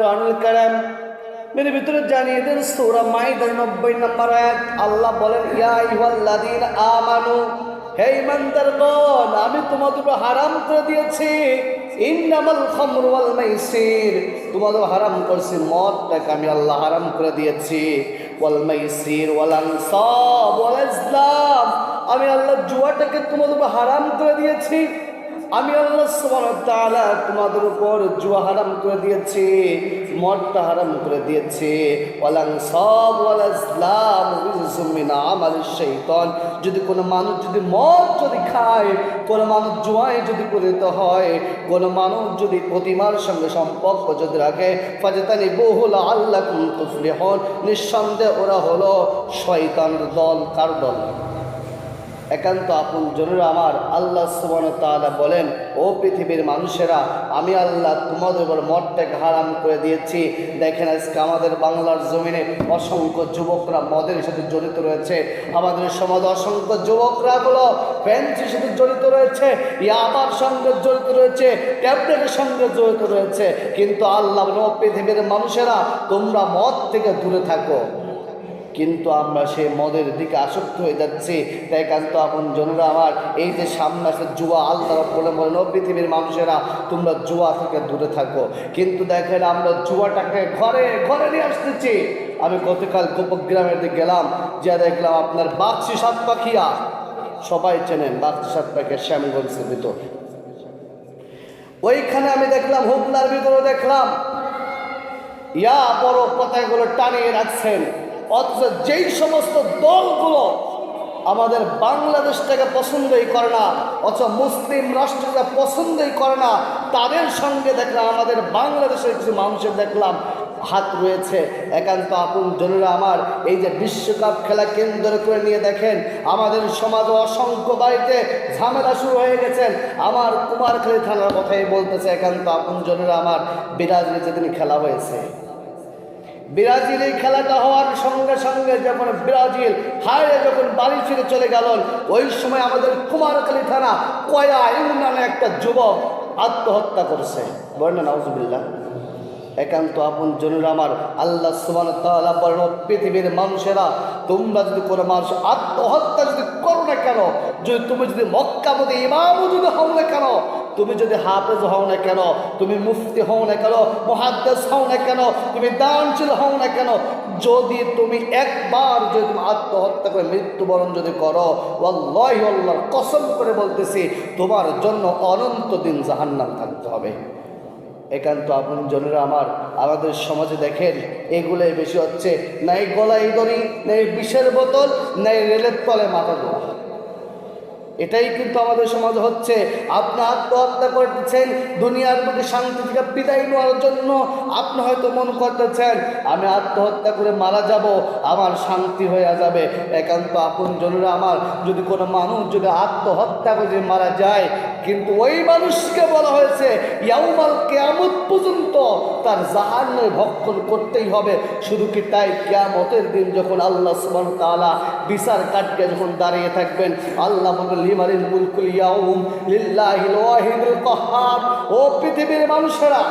কুরআনুল কারীম মেরে ভিতরে জানিয়ে দেন সূরা মাইদার 90 নম্বর আয়াত। আল্লাহ বলেন, ইয়া আইয়ুহাল্লাযীনা আমানু, হে ঈমানদারগণ, আমি তোমাদের উপর হারাম করে দিয়েছি ইন্নামাল খামরু ওয়াল মাইসির, তোমাদের হারাম করছি মদটাকে আমি আল্লাহ হারাম করে দিয়েছি, ওয়াল মাইসির ওয়াল আনসাব ওয়াল আজলাম, আমি আল্লাহ জুয়াটাকে তোমাদের উপর হারাম করে দিয়েছি। আমি আল্লাহ সুবহানাহু ওয়া তাআলা তোমাদের উপর জুয়া হারাম করে দিয়েছি, মদটা হারাম করে দিয়েছি। ওয়াল আনসাব ওয়াল আজলাম রিজসুম মিন আমালিশ শাইতান, যদি কোনো মানুষ যদি মদ যদি খায়, কোনো মানুষ জুয়ায় যদি পতিত হয়, কোনো মানুষ যদি প্রতিমার সঙ্গে সম্পর্ক যদি রাখে, ফাজতানিবুহু লাআল্লাকুম তুফলিহুন, নিঃসন্দেহে ওরা হলো শয়তানের দল। কার দল? একান্ত আপন জনেরা আমার। আল্লাহ সুবহানাহু ওয়া তাআলা বলেন, ও পৃথিবীর মানুষেরা, আমি আল্লাহ তোমাদের উপর মদটাকে হারাম করে দিয়েছি। দেখেন আজকে আমাদের বাংলার জমিনে অসংখ্য যুবকরা মদের সাথে জড়িত রয়েছে। আমাদের সমাজে অসংখ্য যুবকরা গুলো ফ্যান্সির সাথে জড়িত রয়েছে, ইয়াবার সঙ্গে জড়িত রয়েছে, ট্যাবলেটের সঙ্গে জড়িত রয়েছে। কিন্তু আল্লাহ বলেন, ও পৃথিবীর মানুষেরা, তোমরা মদ থেকে দূরে থাকো। কিন্তু আমরা সেই মদের দিকে আসক্ত হয়ে যাচ্ছি। তাই একান্ত আপন জনেরা আমার, এই যে সামনে আসে জুয়া, আল্লাহ বলেন, ও পৃথিবীর মানুষেরা, তোমরা জুয়া থেকে দূরে থাকো। কিন্তু দেখেন আমরা জুয়াটাকে ঘরে ঘরে নিয়ে আসতেছি। আমি গতকাল গোপগ্রামের দিকে গেলাম, যা দেখলাম আপনার বাক্সি সাত পাখিয়া, সবাই চেনেন বাক্সি সাত পাখিয়া, শ্যামগঞ্জের ভিতর। ওইখানে আমি দেখলাম হুগলার ভিতরে দেখলাম ইয়া বড় পতাকাগুলো টানিয়ে রাখছেন। অথচ যেই সমস্ত দলগুলো আমাদের বাংলাদেশটাকে পছন্দই করে না, অথচ মুসলিম রাষ্ট্রটা পছন্দই করে না, তাদের সঙ্গে দেখলাম আমাদের বাংলাদেশের কিছু মানুষের দেখলাম হাত রয়েছে। একান্ত আপন জনেরা আমার, এই যে বিশ্বকাপ খেলা কেন্দ্র করে নিয়ে দেখেন আমাদের সমাজে অসংখ্য বাড়িতে ঝামেলা শুরু হয়ে গেছেন। আমার কুমারখালী থানার কথাই বলতেছে। একান্ত আপন জনেরা আমার, ব্রাজিলে যেদিন খেলা হয়েছে, ব্রাজিল এই খেলাটা হওয়ার সঙ্গে সঙ্গে যখন ব্রাজিল হারে যখন বাড়ি ফিরে চলে গেল, ওই সময় আমাদের কুমারখালী থানা কয়া ইউনিয়নে একটা যুবক আত্মহত্যা করেছে। বলেন নাউজুবিল্লাহ। একান্ত আপন জনেরা আমার, আল্লাহ সুবহানাহু ওয়া তাআলা বলেন, পৃথিবীর মানুষেরা, তোমরা যদি কোনো মানুষ আত্মহত্যা যদি করো না কেন, যদি তুমি যদি মক্কা মধ্যে ইমামও যদি হও না কেন, তুমি যদি হাফেজ হও না কেন, তুমি মুফতি হও না কেন, মুহাদ্দিস হও না কেন, তুমি দানশীল হও না কেন, যদি তুমি একবার যদি তুমি আত্মহত্যা করে মৃত্যুবরণ যদি করো, ওয়াল্লাহি আল্লাহর কসম করে বলতেছি, তোমার জন্য অনন্ত দিন জাহান্নাম থাকতে হবে। একান্ত আপন জনেরা আমার, আমাদের সমাজে দেখেন এগুলোই বেশি হচ্ছে। নাই গলায় দড়ি, নাই বিষের বোতল, নাই রেলের তলে মাথা দেওয়া। এটাই কিন্তু আমাদের সমাজে হচ্ছে। আপনি আত্মহত্যা করতেছেন দুনিয়ার বুকে শান্তি থেকে বিদায় নেওয়ার জন্য। আপনি হয়তো মন করতেছেন আমি আত্মহত্যা করে মারা যাব, আমার শান্তি হয়ে যাবে। একান্ত আপন জনেরা আমার, যদি কোনো মানুষ যদি আত্মহত্যা করে মারা যায়, কিন্তু ওই মানুষকে বলা হয়েছে ইয়াউমাল কিয়ামত পর্যন্ত তার জাহান্নামে ভক্ষণ করতেই হবে। শুধু কি তাই, কিয়ামতের দিন যখন আল্লাহ সুবহানাহু ওয়া তাআলা বিচার কাটকে যখন দাঁড়িয়ে থাকবেন, আল্লাহ বলেন, লিমানিল মুলকুল ইয়াউম লিল্লাহিল ওয়াহিদুল কাহ্হার। ও পৃথিবীর মানুষেরা,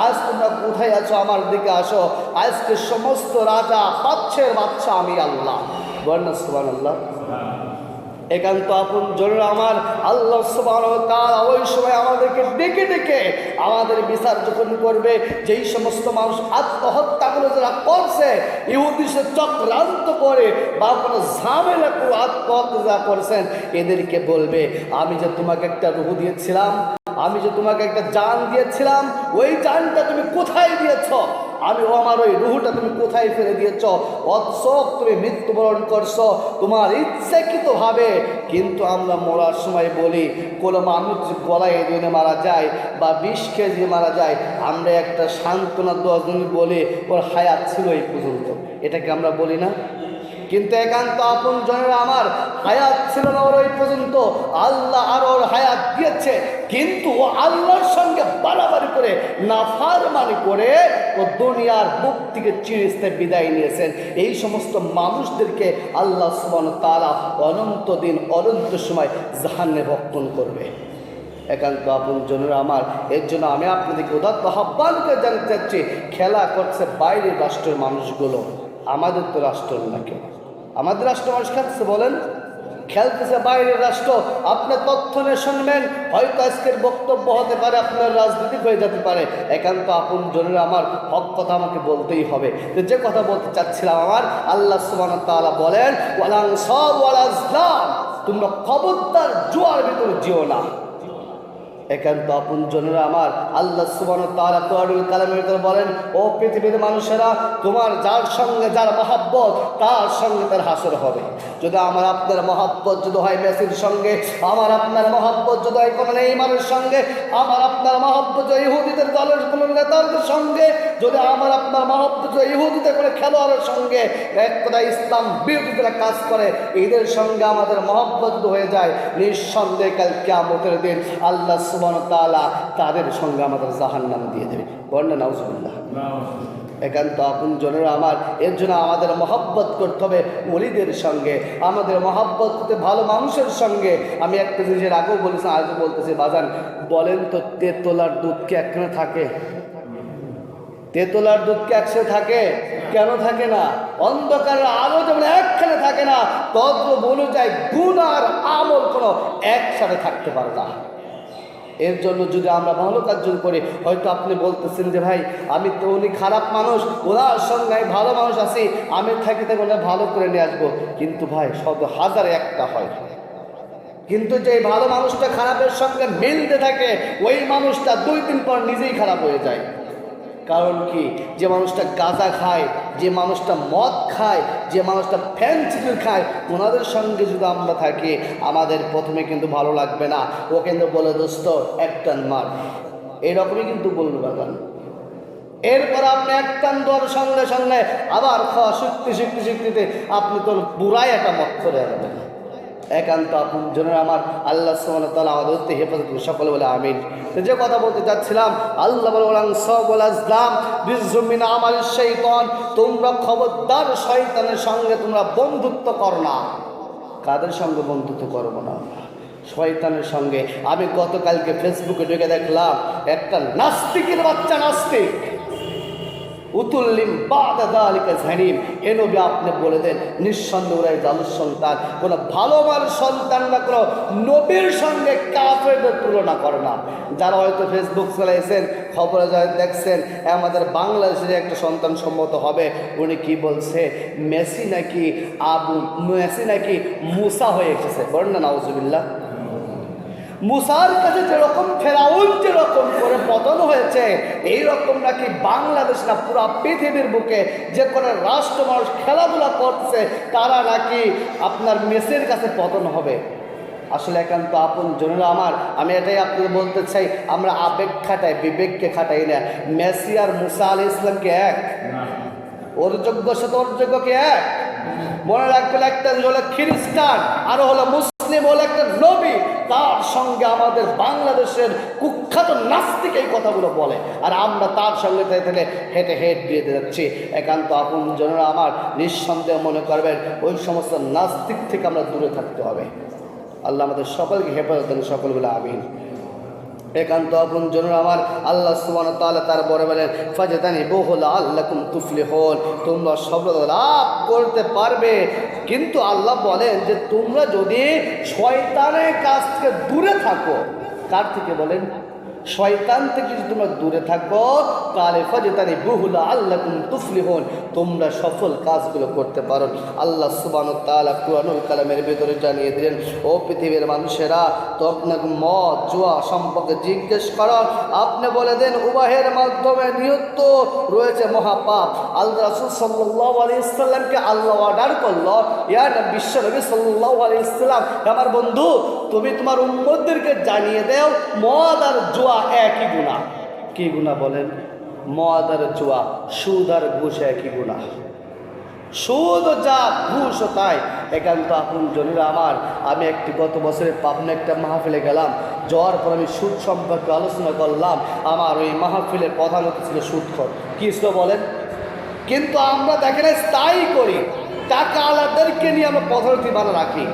আজ তোমরা কোথায় আছো? আমার দিকে আসো। আজকে সমস্ত রাজা বাদশার বাদশা আমি আল্লাহ। বলেন সুবহানাল্লাহ। একান্ত আপন জনেরা আমার, আল্লাহ সুবহানাহু ওয়া তাআলা ওই সময় আমাদেরকে ডেকে ডেকে আমাদের বিচার যখন করবে, যেই সমস্ত মানুষ আত্মহত্যাগুলো যারা করছে, ইহুদি সে চক্রান্ত করে বা কোনো ঝামেলা করে আত্মহত্যা যারা করছেন, এদেরকে বলবে, আমি যে তোমাকে একটা রূহ দিয়েছিলাম, আমি যে তোমাকে একটা জান দিয়েছিলাম, ওই জানটা তুমি কোথায় দিয়েছ? আমার ওই রুহটা তুমি কোথায় ফেলে দিয়েছ? অথচ তুমি মৃত্যুবরণ করছো তোমার ইচ্ছাকৃতভাবে। কিন্তু আমরা মরার সময় বলি, কোনো মানুষ গলায় দিয়ে মারা যায় বা বিষ খেয়ে দিয়ে মারা যায়, আমরা একটা সান্ত্বনা দেওয়ার জন্য বলি ওর হায়াত ছিল এই পর্যন্ত। এটাকে আমরা বলি না? কিন্তু একান্ত আপন জনেরা আমার, হায়াত ছিল না ওর ওই পর্যন্ত, আল্লাহ আর ওর হায়াত দিয়েছে। কিন্তু ও আল্লাহর সঙ্গে বাড়াবাড়ি করে নাফরমানি করে ও দুনিয়ার বুক থেকে চিরস্থায়ী বিদায় নিয়েছেন। এই সমস্ত মানুষদেরকে আল্লাহ সুবহানাহু ওয়া তাআলা অনন্ত দিন অনন্ত সময় জাহান্নামে ভক্ষণ করবে। একান্ত আপনজনেরা আমার, এর জন্য আমি আপনাদেরকে উদাত্ত আহ্বান করে জানতে চাচ্ছি, খেলা করছে বাইরের রাষ্ট্রের মানুষগুলো, আমাদের তো রাষ্ট্র না। কেন আমাদের রাষ্ট্র মানুষ খেলছে বলেন? খেলতেছে বাইরের রাষ্ট্র। আপনার তথ্য নিয়ে শুনবেন, হয়তো আজকের বক্তব্য হতে পারে আপনার রাজনীতি হয়ে যেতে পারে। একান্ত আপনজনেরা আমার, হক কথা আমাকে বলতেই হবে। তো যে কথা বলতে চাচ্ছিলাম আমার, আল্লাহ সুবহানাহু ওয়া তাআলা বলেন ওয়ালান সাব ওয়াল আজলাম, তোমরা খবরদার জুয়ার ভিতরে যেও না। একান্ত আপনজনেরা আমার, আল্লাহ সুবহানাহু ওয়া তাআলা কোরআনুল কালামের ভিতরে বলেন, ও পৃথিবীর মানুষেরা, তোমার যার সঙ্গে যার মহব্বত তার সঙ্গে তার হাসর হবে। যদি আমার আপনার মহব্বত যদি হয় মেসির সঙ্গে, আমার আপনার মহব্বত যদি হয় কোনো নেইমারের সঙ্গে, আমার আপনার মহব্বত যদি ইহুদিদের দলের কোনো নেতাদের সঙ্গে, যদি আমার আপনার মহব্বত যদি ইহুদিদের কোনো খেলোয়াড়ের সঙ্গে, এক কথায় ইসলাম বিরোধীরা কাজ করে, এদের সঙ্গে আমাদের মহব্বত হয়ে যায়, নিঃসন্দেহে কাল কিয়ামতের দিন আল্লাহ সুবহানাহু ওয়া তাআলা তাদের সঙ্গে আমাদের জাহান্নাম দিয়ে দেবে। বলেন নাউজুবিল্লাহ। একান্ত আপনজনেরা আমার, এর জন্য আমাদের মহব্বত করতে হবে ওলিদের সঙ্গে, আমাদের মহব্বত করতে ভালো মানুষের সঙ্গে। আমি একটা জিনিসের আগেও বলেছি, আজও বলতেছি, বাজান বলেন তো, তেতলার দুধ কি একখানে থাকে? তেতলার দুধ কি একসাথে থাকে? কেন থাকে না? অন্ধকারের আলো যেমন একখানে থাকে না, তদ্রূপ অনুযায়ী গুণ আর আমল কোনো একসাথে থাকতে পারে না। এর জন্য যদি আমরা ভালো কাজ করি, হয়তো আপনি বলতেছেন যে ভাই আমি তো উনি খারাপ মানুষ, ওনার সঙ্গে আমি ভালো মানুষ আছি, আমি থাকি তাকে ওনার ভালো করে নিয়ে আসবো, কিন্তু ভাই শত হাজারে একটা হয়। কিন্তু যে ভালো মানুষটা খারাপের সঙ্গে মিলতে থাকে, ওই মানুষটা 2 দিন পর নিজেই খারাপ হয়ে যায়। কারণ কি? যে মানুষটা গাঁজা খায়, যে মানুষটা মদ খায়, যে মানুষটা ফ্যান্সিডিল খায়, ওনাদের সঙ্গে যদি আমরা থাকি, আমাদের প্রথমে কিন্তু ভালো লাগবে না। ও কিন্তু বলে দোস্ত একটান মার, এইরকমই কিন্তু বলবে বাগান। এরপর আপনি একটান দেওয়ার সঙ্গে সঙ্গে আবার খাওয়া শিখতে আপনি তোর বুড়াই একটা মত করে যাবেন। একান্ত আপনজনেরা আমার, আল্লাহ সুবহানাহু ওয়া তাআলা আমাদের হেফাজত করুন, সকলে বলে আমিন। তো যে কথা বলতে চাচ্ছিলাম, আল্লাহ বলেন সাবুল আজলাম বিজুমিন আমাল শাইতান, তোমরা খবরদার শয়তানের সঙ্গে তোমরা বন্ধুত্ব করো না। কাদের সঙ্গে বন্ধুত্ব করবো না? শয়তানের সঙ্গে। আমি গতকালকে ফেসবুকে ঢুকে দেখলাম একটা নাস্তিকের বাচ্চা, নাস্তিক উতুল্লিম বাদা যালিকা জানিম, এ নবী আপনি বলে দেন নিঃসন্দেহে ওরাই জালুর সন্তান। কোনো ভালো মার সন্তান না কোনো নবীর সঙ্গে কাফেরদের তুলনা করে না। যারা হয়তো ফেসবুক চালাইছেন, খবরে যারা দেখছেন, আমাদের বাংলাদেশের একটা সন্তান সম্মত হবে, উনি কি বলছে, মেসি নাকি মুসা হয়ে এসেছে। বলেন না নাউজুবিল্লাহ। মুসার কাছে যেরকম ফেরাউন যেরকম করে পতন হয়েছে, এইরকম নাকি বাংলাদেশ না পুরা পৃথিবীর বুকে যে কোনো রাষ্ট্র মানুষ খেলাধুলা করছে, তারা নাকি আপনার মেসির কাছে পতন হবে। আসলে একান্ত আপনজনেরা আমার, আমি এটাই আপনাকে বলতে চাই, আমরা আবেগ খাটাই, বিবেককে খাটাই না। মেসি আর মুসা আলাইহিস সালামকে এক? ওর যোগ্য সাথে ওর যোগ্য কি এক? মনে রাখবেন, একটা হলো খ্রিস্টান আর হলো মুসলিম, হলো একটা নবী। তার সঙ্গে আমাদের বাংলাদেশের কুখ্যাত নাস্তিক এই কথাগুলো বলে, আর আমরা তার সঙ্গে তাহলে হেঁটে হেঁট দিয়ে যাচ্ছি। একান্ত আপনজনেরা আমার, নিঃসন্দেহ মনে করবেন ওই সমস্ত নাস্তিক থেকে আমরা দূরে থাকতে হবে। আল্লাহ আমাদের সকলকে হেফাজত করেন, সকল বলে আমিন। একান্ত আপনজনেরা আমার, আল্লাহ সুবহানাহু ওয়া তাআলা তার বলে বলেন ফাজতানিবুহু লাআল্লাকুম তুফলিহুন, তোমরা সফলতা লাভ করতে পারবে। কিন্তু আল্লাহ বলেন যে তোমরা যদি শয়তানের কাছ থেকে দূরে থাকো। কার থেকে বলেন? শয়তান থেকে যদি তোমরা দূরে থাকো, তাহলে ফাজতানিবুহু লাআল্লাকুম তুফলিহুন, তোমরা সফল কাজগুলো করতে পারো। আল্লাহ সুবহানাহু ওয়া তাআলা কুরআনুল কালামের ভিতরে জানিয়ে দিলেন, ও পৃথিবীর মানুষেরা, তো আপনাকে মদ জুয়া সম্পর্কে জিজ্ঞেস করো, আপনি বলে দেন উবাহের মাধ্যমে নিহত রয়েছে মহাপাপ। আল্লাহ রাসূল সাল্লাল্লাহু আলাইহি ওয়াসাল্লামকে আল্লাহ অর্ডার করলো, ইয়া বিশ্ব নবী সাল্লাল্লাহু আলাইহি ওয়াসাল্লাম, আমার বন্ধু তুমি তোমার উম্মতদেরকে জানিয়ে দাও মদ আর জুয়া একই গুনাহ। কি গুনাহ বলেন? মদ আর জুয়া, সুদ আর ঘুষ একই গুনাহ। সুদ যা, ঘুষ তাই। একান্ত আপনজনেরা আমার, আমি একটি গত বছরে পাবনা একটা মাহফিলে গেলাম, যাওয়ার পর আমি সুদ সম্পর্কে আলোচনা করলাম। আমার ওই মাহফিলের প্রধান অতিথি ছিল সুদখোর। কি ছিল বলেন? কিন্তু আমরা দেখেন তাই করি, টাকা আলাদেরকে নিয়ে আমরা পদ্ধতি বানা রাখি।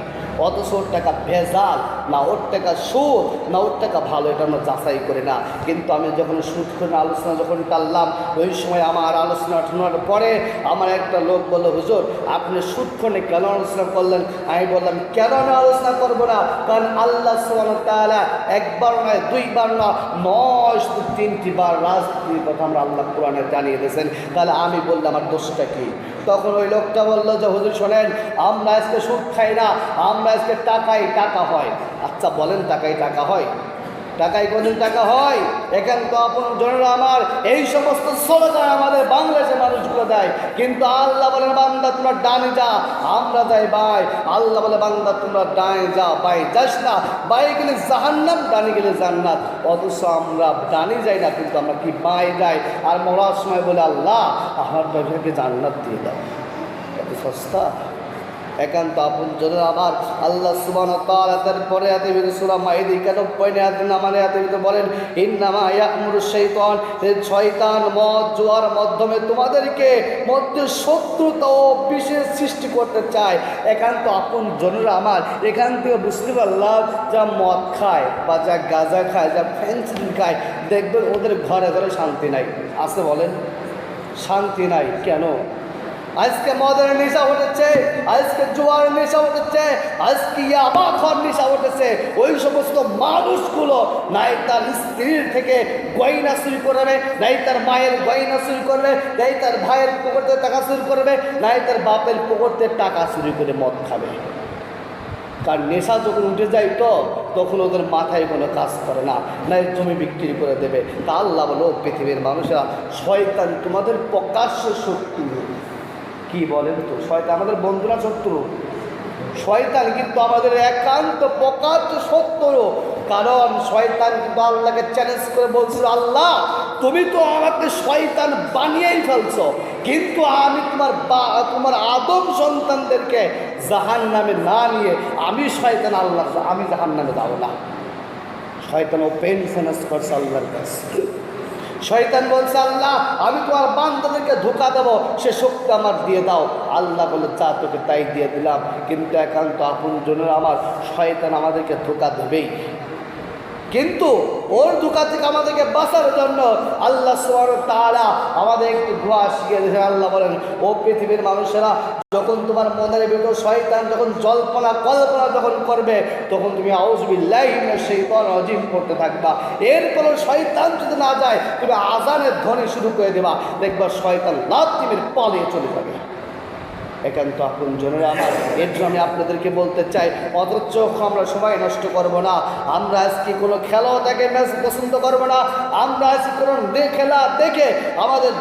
অথচ ওর টাকা ভেজাল না, ওর টাকা সুদ না, ওর টাকা ভালো, এটা আমরা যাচাই করি না। কিন্তু আমি যখন সুদ করে আলোচনা যখন টানলাম, ওই সময় আমার আলোচনা শোনার পরে আমার একটা লোক বলল, হুজুর আপনি সুদ করে কেন আলোচনা করলেন? আমি বললাম, কেন আমি আলোচনা করবো না? কারণ আল্লাহ সুবহানাহু ওয়া তাআলা একবার নয়, দুইবার না, 9 বার রাজনীতির কথা আমরা আল্লাহ কোরআনে জানিয়ে দিয়েছেন। তাহলে আমি বললাম আমার দোষটা কি? তখন ওই লোকটা বললো যে, হুজুর শোনেন, আমরা আজকে সুদ খাই না, আমরা আজকে টাকায় টাকা হয়। আচ্ছা বলেন, টাকায় টাকা হয়? টাকায় কোনদিন টাকা হয়? এখান তো আপন জনেরা আমার এই সমস্ত সরকার আমাদের বাংলাদেশের মানুষগুলো দেয়, কিন্তু আল্লাহ বলেন বান্দা তোমরা ডানে যা, আমরা যাই বাই। আল্লাহ বলে বান্দা তোমরা ডানে যা, বাই যাস না, বাই গেলে জাহান্নাম, ডানে গেলে জান্নাত। অথচ আমরা ডানে যাই না, কিন্তু আমরা কি বাই যাই, আর মরার সময় বলে আল্লাহ আমার বাবাকে জান্নাত দিয়ে দাও। এত সস্তা। একান্ত আপন জনের আমার আল্লাহ সুবহানাহু ওয়া তাআলা তারপরে সূরা মাইদা 91 নামানে বলেন, ইন্নামা ইয়া'মুরুশ শাইতান, শয়তান মদ জুয়ার মাধ্যমে তোমাদেরকে মধ্যে শত্রুতা ও বিশেষ সৃষ্টি করতে চায়। একান্ত আপন জনেরা আমার এখান থেকে বুঝতে পারলাম, যা মদ খায় বা যা গাঁজা খায়, যা ফেন্সিং খায়, দেখবেন ওদের ঘরে ঘরে শান্তি নাই। আছে বলেন? শান্তি নাই কেন? আজকে মদের নেশা উঠেছে, আজকে জোয়ার নেশা উঠেছে, আজকে ইয়াবা খাওয়ার নেশা উঠেছে। ওই সমস্ত মানুষগুলো নাই তার স্ত্রীর থেকে গয়না চুরি করবে, নাই তার মায়ের গয়না চুরি করবে, নাই তার ভাইয়ের পকেটে টাকা চুরি করবে, নাই তার বাপের পকেটে টাকা চুরি করে মদ খাবে। কারণ নেশা যখন উঠে যায় তো তখন ওদের মাথায় কোনো কাজ করে না, নাই জমি বিক্রি করে দেবে। তা আল্লাহ বলো, পৃথিবীর মানুষেরা শয়তান তোমাদের প্রকাশ্য শত্রু। কি বলেন তো? শয়তান আমাদের বন্ধুরা শত্রু, শয়তান কিন্তু আমাদের একান্ত প্রকাশ্য শত্রু। কারণ শয়তান কিন্তু আল্লাহকে চ্যালেঞ্জ করে বলছিল, আল্লাহ তুমি তো আমাকে শয়তান বানিয়েই ফেলছো, কিন্তু আমি তোমার আদম সন্তানদেরকে জাহান্নামে না নিয়ে আমি শয়তান আল্লাহ আমি জাহান্নামে যাব না। শয়তান ওপেন চ্যালেঞ্জ করছে আল্লাহর কাছে। শয়তান বলছে, আল্লাহ আমি তোমার বান্দাদেরকে ধোঁকা দেবো, সে শক্তি আমার দিয়ে দাও। আল্লাহ বলে, চা তোকে তাই দিয়ে দিলাম। কিন্তু একান্ত আপন জনের আমার শয়তান আমাদেরকে ধোঁকা দেবেই, কিন্তু ওর ধোঁকা থেকে আমাদেরকে বাঁচার জন্য আল্লাহ সুবহানাহু ওয়া তাআলা আমাদের একটি দোয়া শিখিয়ে দিয়েছেন। আল্লাহ বলেন, ও পৃথিবীর মানুষেরা, যখন তোমার মনের ভিতর শয়তান যখন জল্পনা কল্পনা যখন করবে, তখন তুমি আউযু বিল্লাহি মিনাশ শাইতানির রাজিম করতে থাকবা। এরপর শয়তান যদি না যায়, তুমি আজানের ধ্বনি শুরু করে দেবা, দেখবা শয়তান লাথিমের পালিয়ে চলে যাবে। একান্ত আপন জনের আমার এর জন্য আমি আপনাদেরকে বলতে চাই, অথচ আমরা সময় নষ্ট করব না। আমরা আজকে কোনো খেলাও দেখে ম্যাচ পছন্দ করবো না। আমরা আজকে কোনো খেলা দেখে আমাদের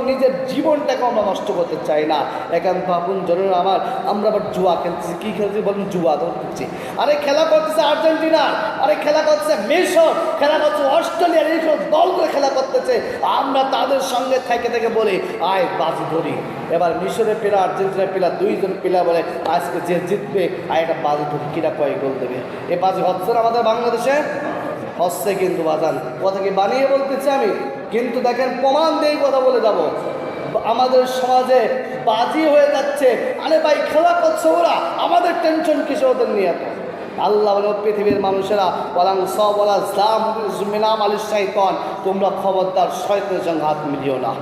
নিজের জীবনটাকে আমরা নষ্ট করতে চাই না। একান্ত আপন জনের আমার আমরা আবার জুয়া খেলতেছি। কী খেলছি বলুন? জুয়া ধরতেছি। আরে খেলা করতেছে আর্জেন্টিনা, আরে খেলা করতেছে মিশর, খেলা করছে অস্ট্রেলিয়ার, এই সব দল করে খেলা করতেছে। আমরা তাদের সঙ্গে থেকে বলি, আয় বাজি ধরি। এবার মিশরের প্লেয়ার, আর্জেন্টিনার প্লেয়ার, দুইজন প্লেয়ার বলে আজকে যে জিতবে আর একটা বাজি ধরি, কিনা কয় গোল দেবে। এ বাজি হচ্ছে না আমাদের বাংলাদেশে? হচ্ছে কিন্তু বাজান। কথা কি বানিয়ে বলতেছি আমি? কিন্তু দেখেন প্রমাণ দিয়ে কথা বলে যাব। আমাদের সমাজে বাজি হয়ে যাচ্ছে। আরে ভাই খেলা করছে ওরা, আমাদের টেনশন কিসে ওদের নিয়ে? এত আল্লাহ বলে, পৃথিবীর মানুষেরা বলাং সবলা জামিনাম আলী শয়তান, তোমরা খবরদার শয়তানের সঙ্গে হাত মিলিও না।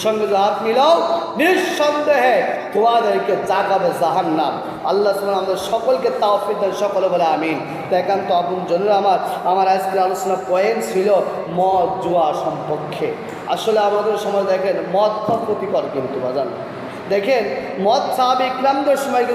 সঙ্গে হাত মিলাও, নিঃসন্দেহে তোমাদেরকে জাগাবে জাহান্নাম। আল্লাহ সুবহানাহু আমাদের সকলকে তাওফিক দেন, সকলে বলে আমিন। তো একান্ত আপন জনের আমার আজকের আলোচনা পয়েন্ট ছিল মদ জুয়া সম্পর্কে। আসলে আমাদের সময় দেখেন মদ ক্ষতিকর, কিন্তু বাজান দেখেন মদ সাহাবা ইকরামদের সময়